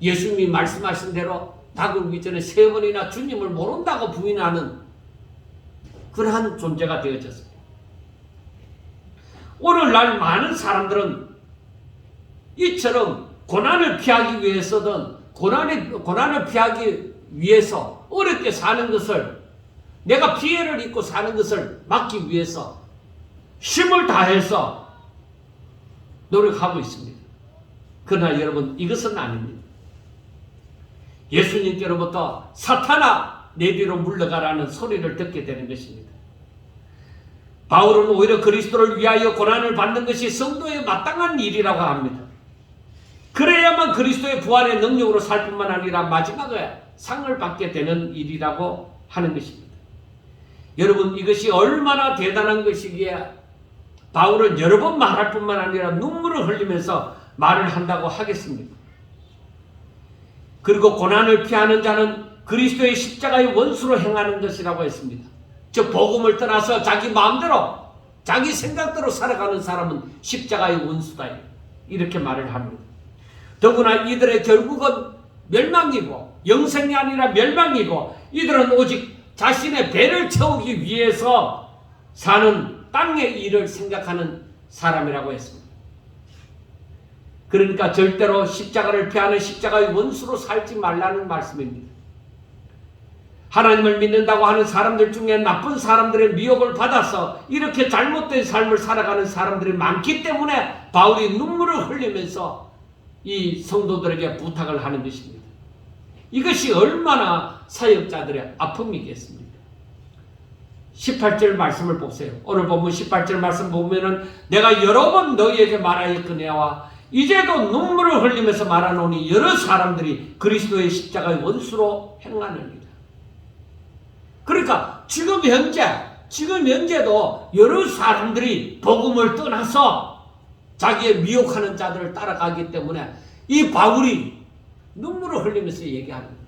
예수님이 말씀하신 대로 닭을 기 전에 3번이나 주님을 모른다고 부인하는 그러한 존재가 되어졌습니다. 오늘날 많은 사람들은 이처럼 고난을 피하기 위해서든 고난을 피하기 위해서 어렵게 사는 것을, 내가 피해를 입고 사는 것을 막기 위해서 힘을 다해서 노력하고 있습니다. 그러나 여러분, 이것은 아닙니다. 예수님께로부터 사탄아 내 뒤로 물러가라는 소리를 듣게 되는 것입니다. 바울은 오히려 그리스도를 위하여 고난을 받는 것이 성도의 마땅한 일이라고 합니다. 그래야만 그리스도의 부활의 능력으로 살 뿐만 아니라 마지막에 상을 받게 되는 일이라고 하는 것입니다. 여러분, 이것이 얼마나 대단한 것이기에 바울은 여러 번 말할 뿐만 아니라 눈물을 흘리면서 말을 한다고 하겠습니다. 그리고 고난을 피하는 자는 그리스도의 십자가의 원수로 행하는 것이라고 했습니다. 즉 복음을 떠나서 자기 마음대로 자기 생각대로 살아가는 사람은 십자가의 원수다, 이렇게 말을 합니다. 더구나 이들의 결국은 멸망이고 영생이 아니라 멸망이고, 이들은 오직 자신의 배를 채우기 위해서 사는 땅의 일을 생각하는 사람이라고 했습니다. 그러니까 절대로 십자가를 피하는 십자가의 원수로 살지 말라는 말씀입니다. 하나님을 믿는다고 하는 사람들 중에 나쁜 사람들의 미혹을 받아서 이렇게 잘못된 삶을 살아가는 사람들이 많기 때문에 바울이 눈물을 흘리면서 이 성도들에게 부탁을 하는 것입니다. 이것이 얼마나 사역자들의 아픔이겠습니까? 18절 말씀을 보세요. 오늘 본문 18절 말씀 보면은 내가 여러 번 너희에게 말하였거니와 이제도 눈물을 흘리면서 말하노니 여러 사람들이 그리스도의 십자가의 원수로 행하느니라. 그러니까 지금 현재도 여러 사람들이 복음을 떠나서 자기의 미혹하는 자들을 따라가기 때문에 이 바울이 눈물을 흘리면서 얘기하는 거예요.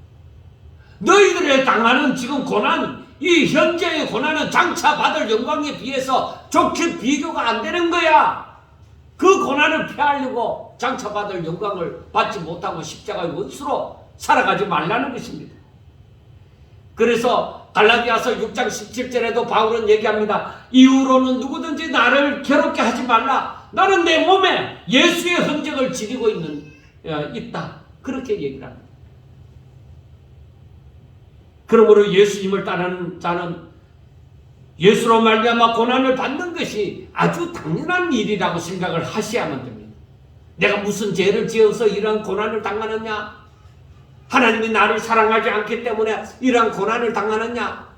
너희들의 당하는 지금 고난, 이 현재의 고난은 장차 받을 영광에 비해서 좋게 비교가 안 되는 거야. 그 고난을 피하려고 장차 받을 영광을 받지 못하고 십자가의 원수로 살아가지 말라는 것입니다. 그래서 갈라디아서 6장 17절에도 바울은 얘기합니다. 이후로는 누구든지 나를 괴롭게 하지 말라. 나는 내 몸에 예수의 흔적을 지니고 있다. 그렇게 얘기를 합니다. 그러므로 예수님을 따르는 자는 예수로 말미암아 고난을 받는 것이 아주 당연한 일이라고 생각을 하셔야만 됩니다. 내가 무슨 죄를 지어서 이런 고난을 당하느냐? 하나님이 나를 사랑하지 않기 때문에 이러한 고난을 당하느냐?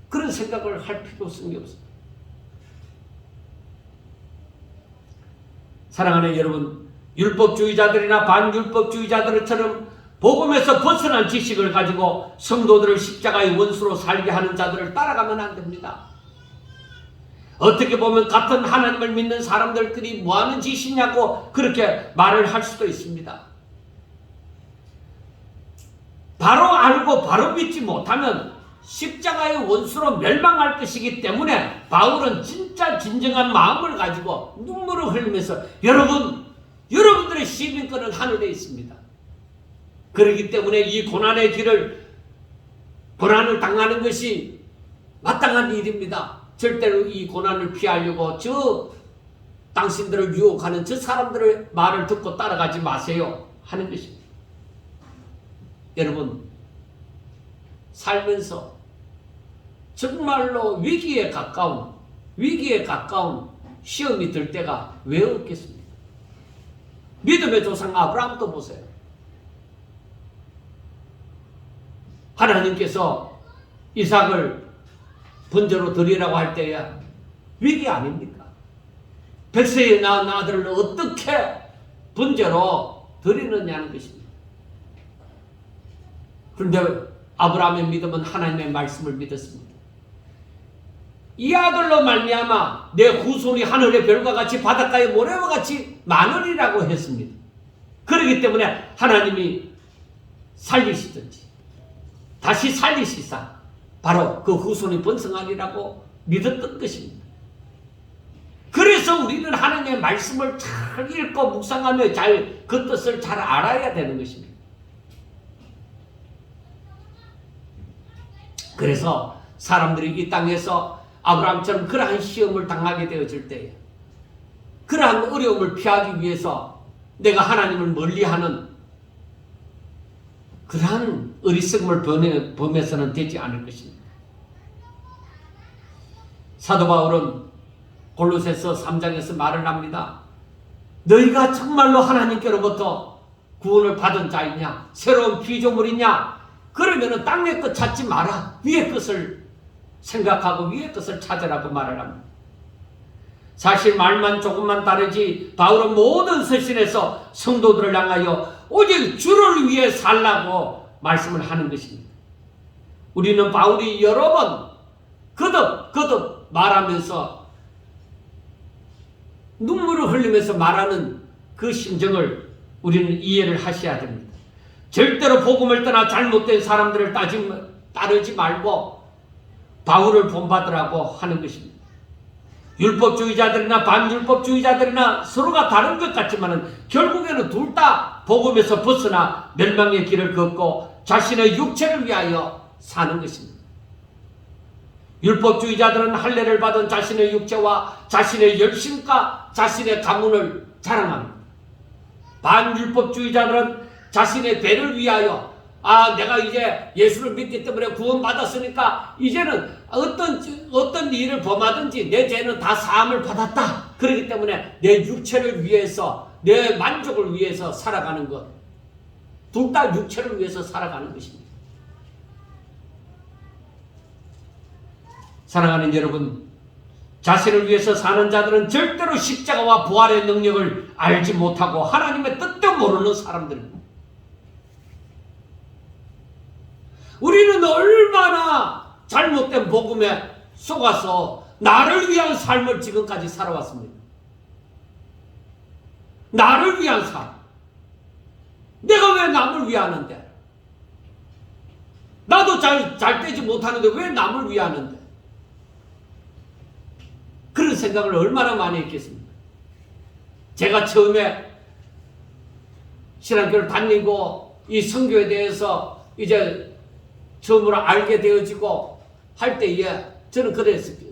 그런 생각을 할 필요성이 없습니다. 사랑하는 여러분, 율법주의자들이나 반율법주의자들처럼 복음에서 벗어난 지식을 가지고 성도들을 십자가의 원수로 살게 하는 자들을 따라가면 안 됩니다. 어떻게 보면 같은 하나님을 믿는 사람들끼리 뭐하는 짓이냐고 그렇게 말을 할 수도 있습니다. 바로 알고 바로 믿지 못하면 십자가의 원수로 멸망할 것이기 때문에 바울은 진짜 진정한 마음을 가지고 눈물을 흘리면서 여러분들의 시민권은 하늘에 있습니다. 그렇기 때문에 이 고난의 길을 고난을 당하는 것이 마땅한 일입니다. 절대로 이 고난을 피하려고 당신들을 유혹하는 저 사람들의 말을 듣고 따라가지 마세요 하는 것입니다. 여러분, 살면서 정말로 위기에 가까운 시험이 들 때가 왜 없겠습니까? 믿음의 조상 아브라함도 보세요. 하나님께서 이삭을 번제로 드리라고 할 때야 위기 아닙니까? 100세에 낳은 아들을 어떻게 번제로 드리느냐는 것입니다. 그런데 아브라함의 믿음은 하나님의 말씀을 믿었습니다. 이 아들로 말미암아 내 후손이 하늘의 별과 같이 바닷가의 모래와 같이 많으리라고 했습니다. 그렇기 때문에 하나님이 살리시든지 다시 살리시사 바로 그 후손이 번성하리라고 믿었던 것입니다. 그래서 우리는 하나님의 말씀을 잘 읽고 묵상하며 그 뜻을 잘 알아야 되는 것입니다. 그래서 사람들이 이 땅에서 아브라함처럼 그러한 시험을 당하게 되어질 때에 그러한 어려움을 피하기 위해서 내가 하나님을 멀리하는 그러한 어리석음을 범해서는 되지 않을 것입니다. 사도 바울은 골로새서 3장에서 말을 합니다. 너희가 정말로 하나님께로부터 구원을 받은 자이냐? 새로운 피조물이냐? 그러면은 땅의 것 찾지 마라. 위의 것을 생각하고 위의 것을 찾으라고 말을 합니다. 사실 말만 조금만 다르지 바울은 모든 서신에서 성도들을 향하여 오직 주를 위해 살라고 말씀을 하는 것입니다. 우리는 바울이 여러 번 거듭 말하면서 눈물을 흘리면서 말하는 그 심정을 우리는 이해를 하셔야 됩니다. 절대로 복음을 떠나 잘못된 사람들을 따르지 말고 바울을 본받으라고 하는 것입니다. 율법주의자들이나 반율법주의자들이나 서로가 다른 것 같지만 결국에는 둘 다 복음에서 벗어나 멸망의 길을 걷고 자신의 육체를 위하여 사는 것입니다. 율법주의자들은 할례를 받은 자신의 육체와 자신의 열심과 자신의 가문을 자랑합니다. 반율법주의자들은 자신의 배를 위하여 내가 이제 예수를 믿기 때문에 구원받았으니까 이제는 어떤 일을 범하든지 내 죄는 다 사함을 받았다. 그렇기 때문에 내 육체를 위해서, 내 만족을 위해서 살아가는 것. 둘 다 육체를 위해서 살아가는 것입니다. 사랑하는 여러분, 자신을 위해서 사는 자들은 절대로 십자가와 부활의 능력을 알지 못하고 하나님의 뜻도 모르는 사람들입니다. 우리는 얼마나 잘못된 복음에 속아서 나를 위한 삶을 지금까지 살아왔습니다. 나를 위한 삶. 내가 왜 남을 위하는데? 나도 잘 되지 못하는데 왜 남을 위하는데? 그런 생각을 얼마나 많이 했겠습니까? 제가 처음에 신학교를 다니고 이 선교에 대해서 이제 처음으로 알게 되어지고 할 때에 저는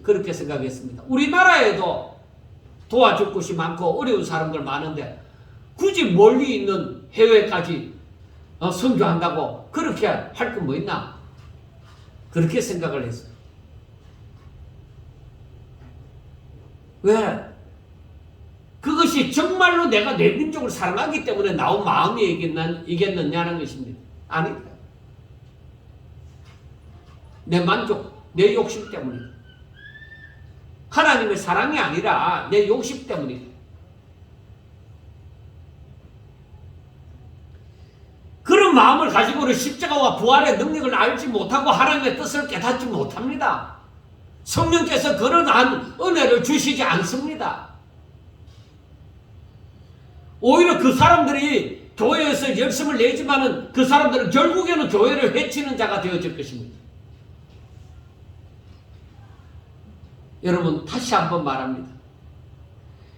그렇게 생각했습니다. 우리나라에도 도와줄 곳이 많고 어려운 사람들 많은데 굳이 멀리 있는 해외까지 선교한다고 그렇게 할 거 뭐 있나? 그렇게 생각을 했어요. 왜? 그것이 정말로 내가 내 민족을 사랑하기 때문에 나온 마음이 이겠느냐는 것입니다. 아닙니다. 내 만족, 내 욕심 때문이다. 하나님의 사랑이 아니라 내 욕심 때문이다. 그런 마음을 가지고는 십자가와 부활의 능력을 알지 못하고 하나님의 뜻을 깨닫지 못합니다. 성령께서 그러한 은혜를 주시지 않습니다. 오히려 그 사람들이 교회에서 열심을 내지만은 그 사람들은 결국에는 교회를 해치는 자가 되어질 것입니다. 여러분, 다시 한번 말합니다.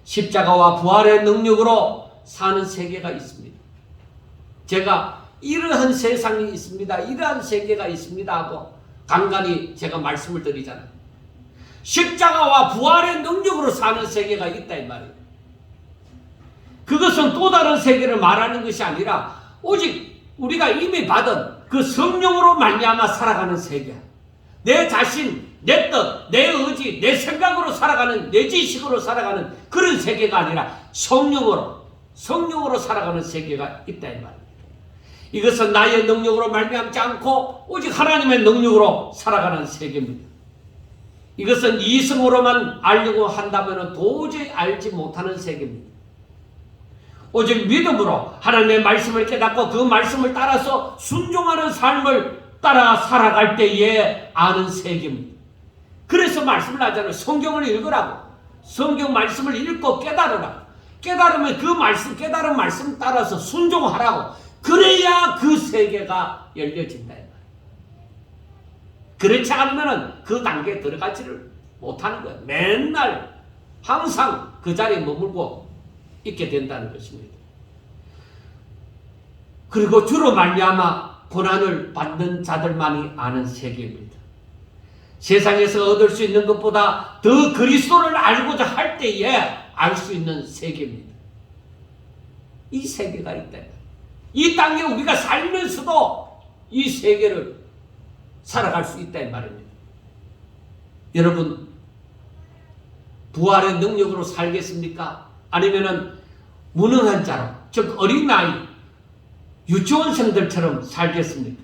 십자가와 부활의 능력으로 사는 세계가 있습니다. 제가 이러한 세상이 있습니다. 이러한 세계가 있습니다 하고 간간히 제가 말씀을 드리잖아요. 십자가와 부활의 능력으로 사는 세계가 있다 이 말이에요. 그것은 또 다른 세계를 말하는 것이 아니라 오직 우리가 이미 받은 그 성령으로 말미암아 살아가는 세계. 내 자신, 내 뜻, 내 의지, 내 생각으로 살아가는, 내 지식으로 살아가는 그런 세계가 아니라 성령으로 살아가는 세계가 있다 이 말입니다. 이것은 나의 능력으로 말미암지 않고 오직 하나님의 능력으로 살아가는 세계입니다. 이것은 이성으로만 알려고 한다면 도저히 알지 못하는 세계입니다. 오직 믿음으로 하나님의 말씀을 깨닫고 그 말씀을 따라서 순종하는 삶을 따라 살아갈 때에 아는 세계입니다. 그래서 말씀을 하잖아요. 성경을 읽으라고. 성경 말씀을 읽고 깨달으라. 깨달으면 그 말씀, 깨달은 말씀 따라서 순종하라고. 그래야 그 세계가 열려진다. 그렇지 않으면 그 단계에 들어가지를 못하는 거예요. 맨날 항상 그 자리에 머물고 있게 된다는 것입니다. 그리고 주로 말미암아 고난을 받는 자들만이 아는 세계입니다. 세상에서 얻을 수 있는 것보다 더 그리스도를 알고자 할 때에 알 수 있는 세계입니다. 이 세계가 있다. 이 땅에 우리가 살면서도 이 세계를 살아갈 수 있다 이 말입니다. 여러분, 부활의 능력으로 살겠습니까? 아니면은 무능한 자로, 즉 어린아이, 유치원생들처럼 살겠습니까?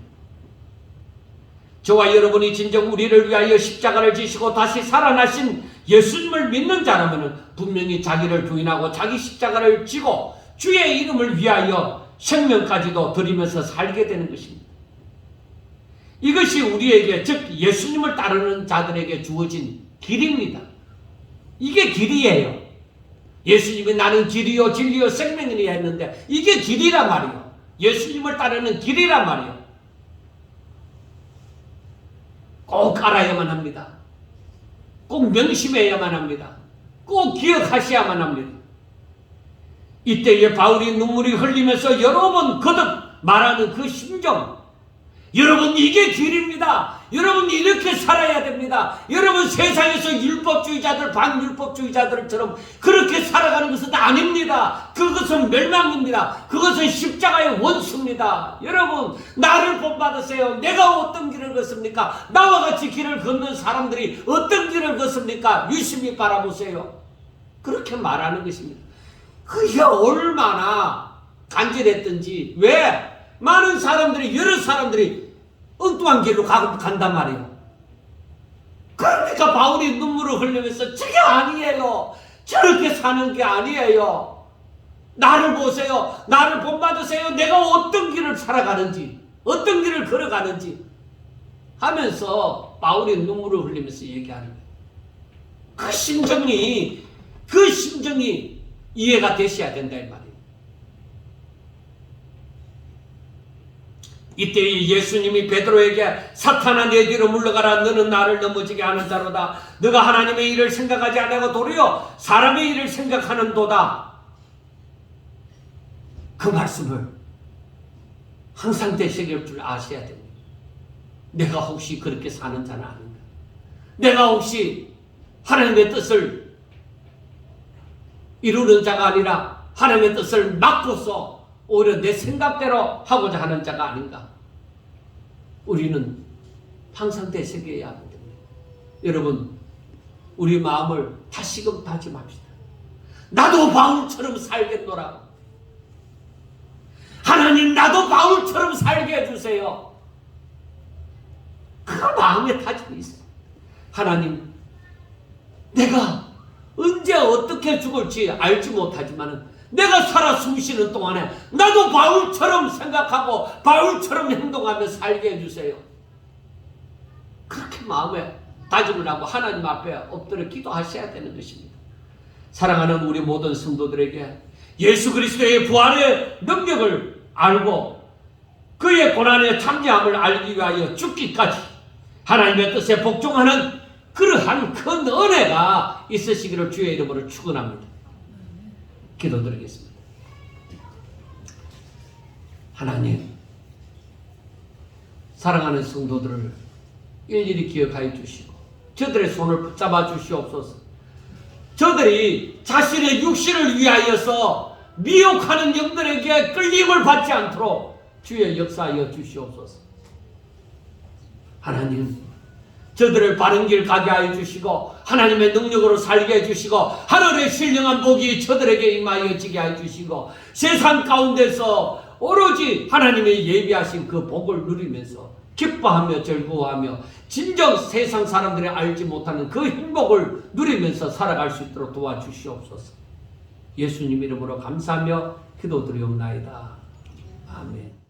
저와 여러분이 진정 우리를 위하여 십자가를 지시고 다시 살아나신 예수님을 믿는 자라면 분명히 자기를 부인하고 자기 십자가를 지고 주의 이름을 위하여 생명까지도 드리면서 살게 되는 것입니다. 이것이 우리에게, 즉 예수님을 따르는 자들에게 주어진 길입니다. 이게 길이에요. 예수님이 나는 길이요 진리요 생명이라 했는데 이게 길이란 말이에요. 예수님을 따르는 길이란 말이에요. 꼭 알아야만 합니다. 꼭 명심해야만 합니다. 꼭 기억하셔야만 합니다. 이때에 바울이 눈물이 흘리면서 여러 번 거듭 말하는 그 심정, 여러분 이게 길입니다. 여러분 이렇게 살아야 됩니다. 여러분 세상에서 율법주의자들, 반율법주의자들처럼 그렇게 살아가는 것은 아닙니다. 죄입니다. 그것은 멸망입니다. 그것은 십자가의 원수입니다. 여러분, 나를 본받으세요. 내가 어떤 길을 걷습니까? 나와 같이 길을 걷는 사람들이 어떤 길을 걷습니까? 유심히 바라보세요. 그렇게 말하는 것입니다. 그게 얼마나 간절했던지. 왜? 많은 사람들이, 여러 사람들이 엉뚱한 길로 간단 말이에요. 그러니까 바울이 눈물을 흘리면서 저게 아니에요. 저렇게 사는 게 아니에요. 나를 보세요. 나를 본받으세요. 내가 어떤 길을 살아가는지, 어떤 길을 걸어가는지 하면서 바울이 눈물을 흘리면서 얘기하는 거예요. 그 심정이 이해가 되셔야 된다 이 말이에요. 이때 예수님이 베드로에게 사탄아 내 뒤로 물러가라. 너는 나를 넘어지게 하는 자로다. 너가 하나님의 일을 생각하지 아니하고 도리어 사람의 일을 생각하는도다. 그 말씀을 항상 되새길 줄 아셔야 됩니다. 내가 혹시 그렇게 사는 자는 아닌가? 내가 혹시 하나님의 뜻을 이루는 자가 아니라 하나님의 뜻을 막고서 오히려 내 생각대로 하고자 하는 자가 아닌가? 우리는 항상 되새겨야 합니다. 여러분, 우리 마음을 다시금 다짐합시다. 나도 바울처럼 살겠노라. 하나님, 나도 바울처럼 살게 해주세요. 그 마음에 다짐이 있어요. 하나님, 내가 언제 어떻게 죽을지 알지 못하지만 내가 살아 숨쉬는 동안에 나도 바울처럼 생각하고 바울처럼 행동하며 살게 해주세요. 그렇게 마음에 다짐을 하고 하나님 앞에 엎드려 기도하셔야 되는 것입니다. 사랑하는 우리 모든 성도들에게 예수 그리스도의 부활의 능력을 알고 그의 고난의 참여함을 알기 위하여 죽기까지 하나님의 뜻에 복종하는 그러한 큰 은혜가 있으시기를 주의 이름으로 축원합니다. 기도드리겠습니다. 하나님, 사랑하는 성도들을 일일이 기억하여 주시고 저들의 손을 붙잡아 주시옵소서. 저들이 자신의 육신을 위하여서 미혹하는 영들에게 끌림을 받지 않도록 주의 역사하여 주시옵소서. 하나님, 저들을 바른 길 가게 하여 주시고 하나님의 능력으로 살게 해주시고 하늘의 신령한 복이 저들에게 임하여지게 해주시고 세상 가운데서 오로지 하나님의 예비하신 그 복을 누리면서 기뻐하며 즐거워하며 진정 세상 사람들이 알지 못하는 그 행복을 누리면서 살아갈 수 있도록 도와주시옵소서. 예수님 이름으로 감사하며 기도드리옵나이다. 아멘.